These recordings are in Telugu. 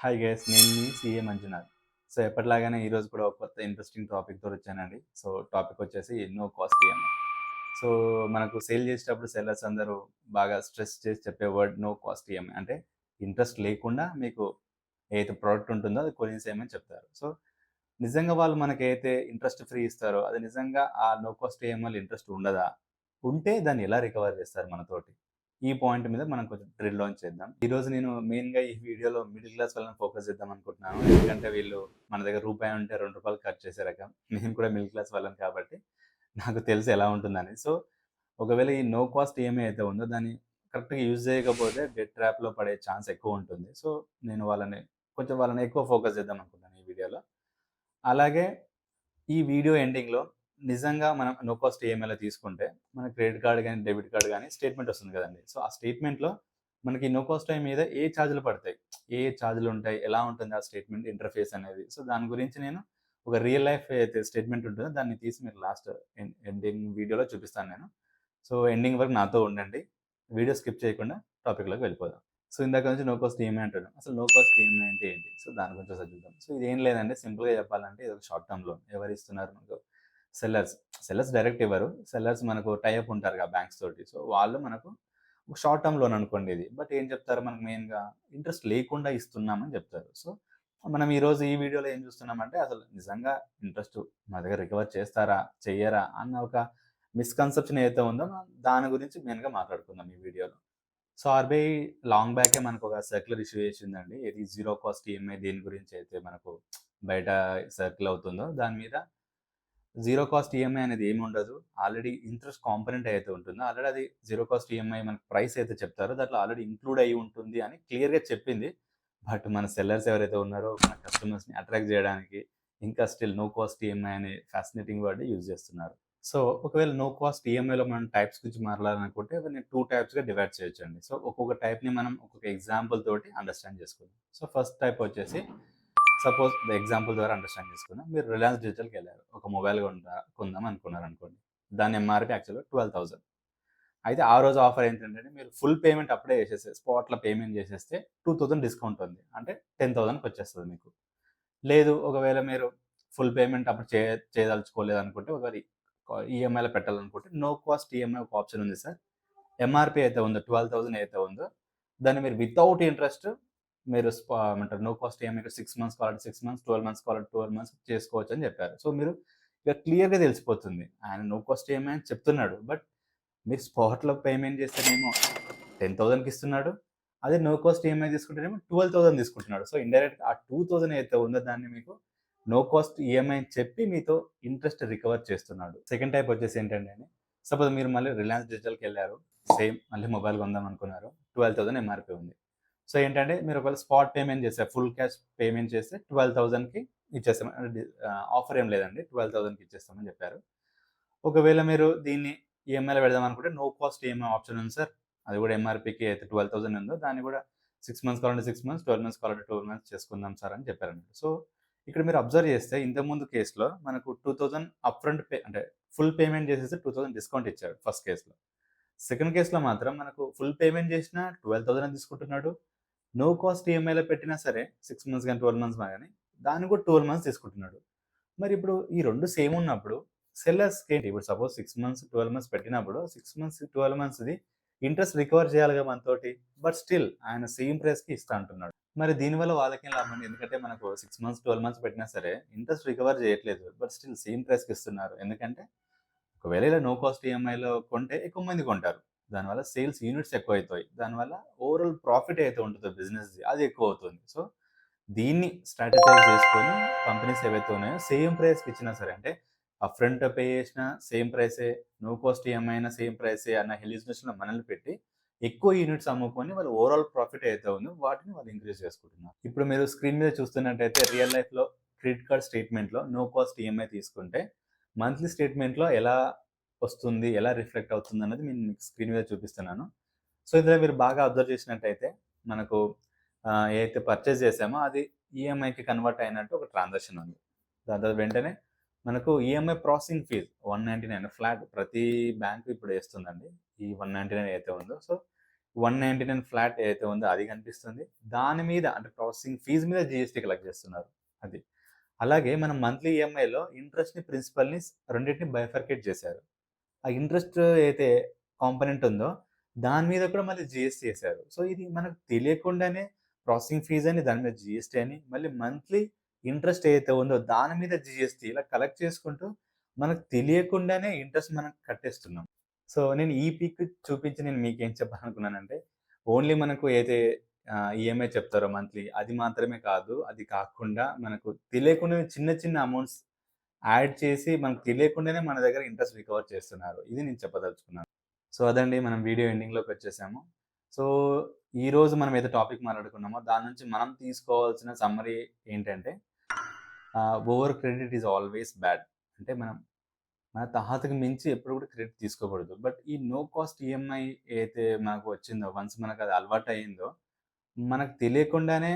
హాయ్ గైస్, నేను మీ సీఏ మంజునాథ్. సో ఎప్పటిలాగానే ఈరోజు కూడా ఒక కొత్త ఇంట్రెస్టింగ్ టాపిక్తో వచ్చానండి. సో టాపిక్ వచ్చేసి నో కాస్ట్ ఈఎంఐ. సో మనకు సేల్ చేసేటప్పుడు సెల్లర్స్ అందరూ బాగా స్ట్రెస్ చేసి చెప్పే వర్డ్ నో కాస్ట్ ఈఎంఐ. అంటే ఇంట్రెస్ట్ లేకుండా మీకు ఏదైతే ప్రోడక్ట్ ఉంటుందో అది కొనేసేయమని చెప్తారు. సో నిజంగా వాళ్ళు మనకైతే ఇంట్రెస్ట్ ఫ్రీ ఇస్తారో అది నిజంగా ఆ నో కాస్ట్ ఈఎంఐలో ఇంట్రెస్ట్ ఉండదా? ఉంటే దాన్ని ఎలా రికవర్ చేస్తారు మనతోటి? ఈ పాయింట్ మీద మనం కొంచెం డ్రిల్ డౌన్ చేద్దాం. ఈరోజు నేను మెయిన్‌గా ఈ వీడియోలో మిడిల్ క్లాస్ వాళ్ళని ఫోకస్ చేద్దాం అనుకుంటున్నాను. ఎందుకంటే వీళ్ళు మన దగ్గర రూపాయి ఉంటే రూ. 2 ఖర్చు చేసే రకం. నేను కూడా మిడిల్ క్లాస్ వాళ్ళని కాబట్టి నాకు తెలుసు ఎలా ఉంటుందని. సో ఒకవేళ ఈ నో కాస్ట్ ఈఎంఐ అయితే ఉందో దాన్ని కరెక్ట్‌గా యూజ్ చేయకపోతే డెట్ ట్రాప్‌లో పడే ఛాన్స్ ఎక్కువ ఉంటుంది. సో నేను వాళ్ళని ఎక్కువ ఫోకస్ చేద్దాం అనుకుంటున్నాను ఈ వీడియోలో. అలాగే ఈ వీడియో ఎండింగ్‌లో నిజంగా మనం నో కాస్ట్ ఈఎంఐలో తీసుకుంటే మన క్రెడిట్ కార్డ్ గానీ, డెబిట్ కార్డ్ గానీ స్టేట్‌మెంట్ వస్తుంది కదండీ. సో ఆ స్టేట్‌మెంట్‌లో మనకి నో కాస్ట్ ఈఎంఐ మీద ఏ ఛార్జ్‌లు పడతాయి? ఏ ఛార్జ్‌లు ఉంటాయి? ఎలా ఉంటుంది ఆ స్టేట్‌మెంట్ ఇంటర్ఫేస్ అనేది? సో దాని గురించి నేను ఒక రియల్ లైఫ్ అయితే స్టేట్‌మెంట్ ఉంటుందో దాన్ని తీసి మీకు లాస్ట్ ఎండింగ్ వీడియోలో చూపిస్తాను నేను. సో ఎండింగ్ వరకు నాతో ఉండండి. వీడియో స్కిప్ చేయకుండా టాపిక్‌లోకి వెళ్ళిపోదాం. సో ఇందాక నుంచి నో కాస్ట్ ఈఎంఐ అంటున్నాం. అసలు నో కాస్ట్ ఈఎంఐ అంటే ఏంటి? సో దాని గురించి ఒకసారి చూద్దాం. సో ఇదేం లేదండి, సింపుల్‌గా చెప్పాలంటే ఇది ఒక షార్ట్ టర్మ్ లోన్. ఎవరు ఇస్తున్నారు మనకు? సెల్లర్స్. సెల్లర్స్ డైరెక్ట్ ఇవ్వరు. సెల్లర్స్ మనకు టై అప్ ఉంటారుగా బ్యాంక్స్ తోటి. సో వాళ్ళు మనకు ఒక షార్ట్ టర్మ్ లోన్ అనుకోండి ఇది. బట్ ఏం చెప్తారు మనకు మెయిన్‌గా ఇంట్రెస్ట్ లేకుండా ఇస్తున్నామని చెప్తారు. సో మనం ఈరోజు ఈ వీడియోలో ఏం చూస్తున్నామంటే అసలు నిజంగా ఇంట్రెస్ట్ మా దగ్గర రికవర్ చేస్తారా? చెయ్యరా? అన్న ఒక మిస్‌కన్సెప్షన్ ఏదైతే ఉందో దాని గురించి మెయిన్‌గా మాట్లాడుకుందాం ఈ వీడియోలో. సో ఆర్‌బీఐ లాంగ్ బ్యాకే మనకొక సర్క్యులర్ ఇష్యూ చేసిందండి. ఇది జీరో కాస్ట్ ఈఎంఐ దేని గురించి అయితే మనకు బయట సర్కిల్ అవుతుందో దాని మీద జీరో కాస్ట్ ఈఎంఐ అనేది ఏమి ఉండదు. ఆల్రెడీ ఇంట్రెస్ట్ కాంపోనెంట్ ఏదైతే ఉంటుందో ఆల్రెడీ అది జీరో కాస్ట్ ఈఎంఐ మనకు ప్రైస్ అయితే చెప్తారో దాంట్లో ఆల్రెడీ ఇంక్లూడ్ అయ్యి ఉంటుంది అని క్లియర్‌గా చెప్పింది. బట్ మన సెల్లర్స్ ఎవరైతే ఉన్నారో మన కస్టమర్స్‌ని అట్రాక్ట్ చేయడానికి ఇంకా స్టిల్ నో కాస్ట్ ఈఎంఐ అనే ఫ్యాసినేటింగ్ వర్డ్ యూజ్ చేస్తున్నారు. సో ఒకవేళ నో కాస్ట్ ఈఎంఐలో మనం టైప్స్ గురించి మాట్లాడాలనుకుంటే అవన్నీ 2 టైప్స్‌గా డివైడ్ చేయొచ్చండి. సో ఒక్కొక్క టైప్‌ని మనం ఒక్కొక్క ఎగ్జాంపుల్ తోటి అండర్‌స్టాండ్ చేసుకుందాం. సో ఫస్ట్ టైప్ వచ్చేసి సపోజ్ ఎగ్జాంపుల్ ద్వారా అండర్‌స్టాండ్ చేసుకుందాం. మీరు రిలయన్స్ డిజిటల్‌కెళ్లారు. ఒక మొబైల్ కొందాం అనుకున్నారనుకోండి. దాని ఎంఆర్‌పీ యాక్చువల్‌గా 12,000. అయితే ఆ రోజు ఆఫర్ ఏంటంటే మీరు ఫుల్ పేమెంట్ అప్పుడే చేసేస్తే స్పాట్‌లో పేమెంట్ చేసేస్తే 2,000 డిస్కౌంట్ ఉంది. అంటే 10,000కి వచ్చేస్తది మీకు. లేదు ఒకవేళ మీరు ఫుల్ పేమెంట్ అప్పుడు చేయదలుచుకోలేదనుకుంటే ఒకవేళ ఈఎంఐలో పెట్టాలనుకుంటే నో కాస్ట్ ఈఎంఐ ఒక ఆప్షన్ ఉంది సార్. ఎంఆర్‌పీ అయితే ఉందో 12,000 అయితే ఉందో దాన్ని మీరు వితౌట్ ఇంట్రెస్ట్ మీరు ఏమంటారు నో కాస్ట్ ఈఎంఐ 6 మంత్స్ కావాలంటే 6 మంత్స్, 12 మంత్స్ కావాలంటే 12 మంత్స్ చేసుకోవచ్చు అని చెప్పారు. సో మీరు ఇక క్లియర్‌గా తెలిసిపోతుంది. ఆయన నో కాస్ట్ ఈఎంఐ అని చెప్తున్నాడు. బట్ మీరు స్పాట్‌లో పేమెంట్ చేస్తేనేమో 10,000కి ఇస్తున్నాడు. అదే నో కాస్ట్ ఈఎంఐ తీసుకుంటేనేమో 12,000 తీసుకుంటున్నాడు. సో ఇండైరెక్ట్‌గా ఆ 2,000 ఏదైతే ఉందో దాన్ని మీకు నో కాస్ట్ ఈఎంఐ అని చెప్పి మీతో ఇంట్రెస్ట్ రికవర్ చేస్తున్నాడు. సెకండ్ టైప్ వచ్చేసి ఏంటంటే సపోజ్ మీరు మళ్ళీ రిలయన్స్ డిజిటల్‌కెళ్లారు. సేమ్ మళ్ళీ మొబైల్ కొందాం అనుకున్నారు. 12,000 ఎంఆర్‌పీ ఉంది. సో ఏంటంటే మీరు ఒకవేళ స్పాట్ పేమెంట్ చేస్తే ఫుల్ క్యాష్ పేమెంట్ చేస్తే 12,000కి ఇచ్చేస్తాం. ఆఫర్ ఏం లేదండి. 12,000కి ఇచ్చేస్తామని చెప్పారు. ఒకవేళ మీరు దీన్ని ఈఎంఐలో పెడదాం అనుకుంటే నో కాస్ట్ ఈఎంఐ ఆప్షన్ ఉంది సార్. అది కూడా ఎంఆర్‌పీకి అయితే 12,000 ఉందో దాన్ని కూడా 6 మంత్స్ కావాలంటే 6 మంత్స్, 12 మంత్స్ కావాలంటే 12 మంత్స్ చేసుకుందాం సార్ అని చెప్పారన్నమాట. సో ఇక్కడ మీరు అబ్జర్వ్ చేస్తే ఇంతకుముందు కేస్‌లో మనకు 2,000 అప్‌ఫ్రంట్ అంటే ఫుల్ పేమెంట్ చేసేసి 2,000 డిస్కౌంట్ ఇచ్చాడు ఫస్ట్ కేస్‌లో. సెకండ్ కేస్‌లో మాత్రం మనకు ఫుల్ పేమెంట్ చేసినా 12,000 తీసుకుంటున్నాడు. నో కాస్ట్ ఈఎంఐలో పెట్టినా సరే 6 మంత్స్ గాని, 12 మంత్స్ గాని దాన్ని కూడా 12 మంత్స్ తీసుకుంటున్నాడు. మరి ఇప్పుడు ఈ 2 సేమ్ ఉన్నప్పుడు సెల్లర్స్‌కేంటి ఇప్పుడు సపోజ్ 6 మంత్స్, 12 మంత్స్ పెట్టినప్పుడు 6 మంత్స్, 12 మంత్స్‌ది ఇంట్రెస్ట్ రికవర్ చేయాలిగా మనతోటి. బట్ స్టిల్ ఆయన సేమ్ ప్రైస్‌కి ఇస్తా అంటున్నాడు. మరి దీనివల్ల వాళ్ళకేం లాభం అండి? ఎందుకంటే మనకు 6 మంత్స్, 12 మంత్స్ పెట్టినా సరే ఇంట్రెస్ట్ రికవర్ చేయట్లేదు. బట్ స్టిల్ సేమ్ ప్రైస్‌కి ఇస్తున్నారు. ఎందుకంటే ఒకవేళ ఇలా నో కాస్ట్ ఈఎంఐలో కొంటే ఎక్కువ మంది కొంటారు. దానివల్ల సేల్స్ యూనిట్స్ ఎక్కువైతాయి. దానివల్ల ఓవరాల్ ప్రాఫిట్ ఏదైతే ఉంటుందో బిజినెస్‌ది అది ఎక్కువవుతుంది. సో దీన్ని స్ట్రాటజైజ్ చేసుకొని కంపెనీస్ ఏవైతే ఉన్నాయో సేమ్ ప్రైస్‌కి ఇచ్చినా సరే అంటే అప్‌ఫ్రంట్ పే చేసినా సేమ్ ప్రైసే, నో కాస్ట్ ఈఎంఐ అయినా సేమ్ ప్రైసే అన్న హెల్యూసినేషన్‌లో మనల్ని పెట్టి ఎక్కువ యూనిట్స్ అమ్ముకొని వాళ్ళు ఓవరాల్ ప్రాఫిట్ ఏదైతే ఉందో వాటిని వాళ్ళు ఇంక్రీజ్ చేసుకుంటున్నారు. ఇప్పుడు మీరు స్క్రీన్ మీద చూస్తున్నట్టయితే రియల్ లైఫ్‌లో క్రెడిట్ కార్డ్ స్టేట్‌మెంట్‌లో నో కాస్ట్ ఈఎంఐ తీసుకుంటే మంత్లీ స్టేట్‌మెంట్‌లో ఎలా వస్తుంది, ఎలా రిఫ్లెక్ట్ అవుతుందన్నది నేను మీకు స్క్రీన్ మీద చూపిస్తున్నాను. సో ఇందులో మీరు బాగా అబ్జర్వ్ చేసినట్టయితే మనకు ఏదైతే పర్చేజ్ చేసామో అది ఈఎంఐకి కన్వర్ట్ అయినట్టు ఒక ట్రాన్సాక్షన్ ఉంది. దాని తర్వాత వెంటనే మనకు ఈఎంఐ ప్రాసెసింగ్ ఫీజ్ 199 ఫ్లాట్ ప్రతి బ్యాంక్ ఇప్పుడు ఏస్తుందండి. ఈ 199 ఏదైతే ఉందో. సో 199 ఫ్లాట్ ఏదైతే ఉందో అది కనిపిస్తుంది. దాని మీద అంటే ప్రాసెసింగ్ ఫీజ్ మీద జీఎస్టీ కలెక్ట్ చేస్తున్నారు. అది. అలాగే మనం మంత్లీ ఈఎంఐలో ఇంట్రెస్ట్‌ని, ప్రిన్సిపల్‌ని రెండిటిని బైఫర్కేట్ చేశారు. ఆ ఇంట్రెస్ట్ ఏదైతే కాంపోనెంట్ ఉందో దాని మీద కూడా మళ్ళీ జీఎస్టీ ఏసారు. సో, ఇది మనకు తెలియకుండానే ప్రాసెసింగ్ ఫీజ్ అని, దాని మీద జీఎస్టీ అని, మళ్ళీ మంత్లీ ఇంట్రెస్ట్ ఏదైతే ఉందో దాని మీద జీఎస్టీ ఇలా కలెక్ట్ చేసుకుంటూ మనకు తెలియకుండానే ఇంట్రెస్ట్ మనం కట్టేస్తున్నాం. సో, నేను ఈ పిక్ చూపించి నేను మీకేం చెప్పాలనుకున్నానంటే, ఓన్లీ మనకు ఏదైతే ఈఎంఐ చెప్తారో మంత్లీ అది మాత్రమే కాదు. అది కాకుండా మనకు తెలియకుండానే చిన్న చిన్న అమౌంట్స్ యాడ్ చేసి మనకు తెలియకుండానే మన దగ్గర ఇంట్రెస్ట్ రికవర్ చేస్తున్నారు. ఇది నేను చెప్పదలుచుకున్నాను. సో, అదండి మనం వీడియో ఎండింగ్‌లోకొచ్చేసాము. సో, ఈరోజు మనం ఏదో టాపిక్ మాట్లాడుకున్నామో దాని నుంచి మనం తీసుకోవాల్సిన సమ్మరీ ఏంటంటే over credit is always bad. అంటే మనం మన తాహతకు మించి ఎప్పుడు కూడా క్రెడిట్ తీసుకోకూడదు. బట్ ఈ నో కాస్ట్ ఈఎంఐ ఏదైతే మనకు వచ్చిందో వన్స్ మనకది అలవాటయిందో మనకు తెలియకుండానే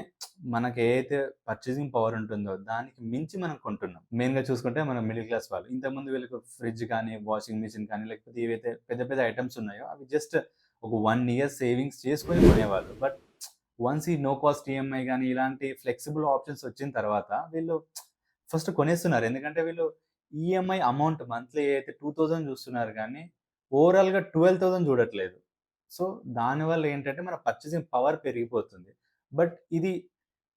మనకి ఏదైతే పర్చేసింగ్ పవర్ ఉంటుందో దానికి మించి మనం కొంటున్నాం. మెయిన్‌గా చూసుకుంటే మనం మిడిల్ క్లాస్ వాళ్ళు. ఇంతకుముందు వీళ్ళకి ఫ్రిడ్జ్ కానీ, వాషింగ్ మెషిన్ కానీ లేకపోతే ఏవైతే పెద్ద పెద్ద ఐటెమ్స్ ఉన్నాయో అవి జస్ట్ ఒక 1 ఇయర్ సేవింగ్స్ చేసుకొని కొనేవాళ్ళు. బట్ వన్స్ ఈ నో కాస్ట్ ఈఎంఐ గాని ఇలాంటి ఫ్లెక్సిబుల్ ఆప్షన్స్ వచ్చిన తర్వాత వీళ్ళు ఫస్ట్ కొనేస్తున్నారు. ఎందుకంటే వీళ్ళు ఈఎంఐ అమౌంట్ మంత్లీ అయితే 2000 చూస్తున్నారు గానీ ఓవరాల్‌గా 12,000 చూడట్లేదు. సో, దానివల్ల ఏంటంటే మన పర్చేసింగ్ పవర్ పెరిగిపోతుంది. బట్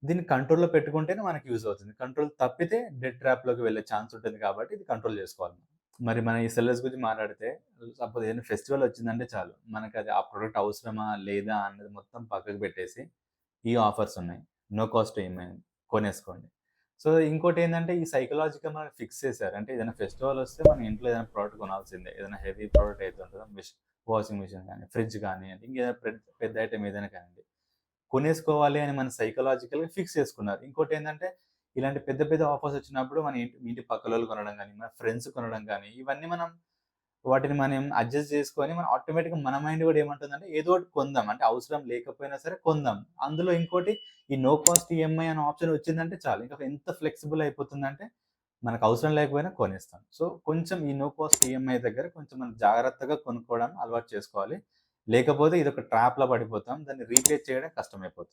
దీన్ని కంట్రోల్‌లో పెట్టుకుంటేనే మనకి యూజ్ అవుతుంది. కంట్రోల్ తప్పితే డెట్ ట్రాప్‌లోకి వెళ్ళే ఛాన్స్ ఉంటుంది కాబట్టి ఇది కంట్రోల్ చేసుకోవాలి. మరి మన ఈ సెల్లర్స్ గురించి మాట్లాడితే సపోజ్ ఏదైనా ఫెస్టివల్ వచ్చిందంటే చాలు. మనకది ఆ ప్రొడక్ట్ అవసరమా? లేదా? అన్నది మొత్తం పక్కకు పెట్టేసి ఈ ఆఫర్స్ ఉన్నాయి. నో కాస్ట్ ఈఎంఐ కొనేసుకోండి. సో, ఇంకోటేందంటే ఈ సైకలాజికల్ మనకి ఫిక్స్ చేశారు. అంటే ఏదైనా ఫెస్టివల్ వస్తే మన ఇంట్లో ఏదైనా ప్రొడక్ట్ కొనాల్సిందే. ఏదైనా హెవీ ప్రొడక్ట్ అయితే ఉంటదో వాషింగ్ మెషిన్ గానీ, ఫ్రిడ్జ్ కానియండి, ఇంకేదైనా పెద్ద ఐటెమ్ ఏదైనా కానియండి. కొనేసుకోవాలి అని మన సైకలాజికల్‌గా ఫిక్స్ చేసుకున్నారు. ఇంకోటేందంటే ఇలాంటి పెద్ద పెద్ద ఆఫర్స్ వచ్చినప్పుడు మన ఇంటి పక్కలోళ్ళు కొనడం గానీ, మన ఫ్రెండ్స్ కొనడం గానీ, ఇవన్నీ వాటిని మనం అడ్జస్ట్ చేసుకొని మనం ఆటోమేటిక్‌గా మన మైండ్ గూడా ఏమంటుందంటే ఏదో ఒకటి కొందాం. అంటే అవసరం లేకపోయినా సరే కొందాం. అందులో ఇంకోటి ఈ నో కాస్ట్ ఈఎంఐ అనే ఆప్షన్ వచ్చిందంటే చాలు. ఇంకా ఎంత ఫ్లెక్సిబుల్ అయిపోతుందంటే మనకు అవసరం లేకపోయినా కొనేస్తాం. సో, కొంచెం ఈ నో కాస్ట్ ఈఎంఐ దగ్గర కొంచెం మనం జాగ్రత్తగా కొనుక్కోవడం అలవాటు చేసుకోవాలి. లేకపోతే ఇదొక ట్రాప్‌లో పడిపోతాం. దాన్ని రీప్లేస్ చేయడం కష్టమైపోతుంది.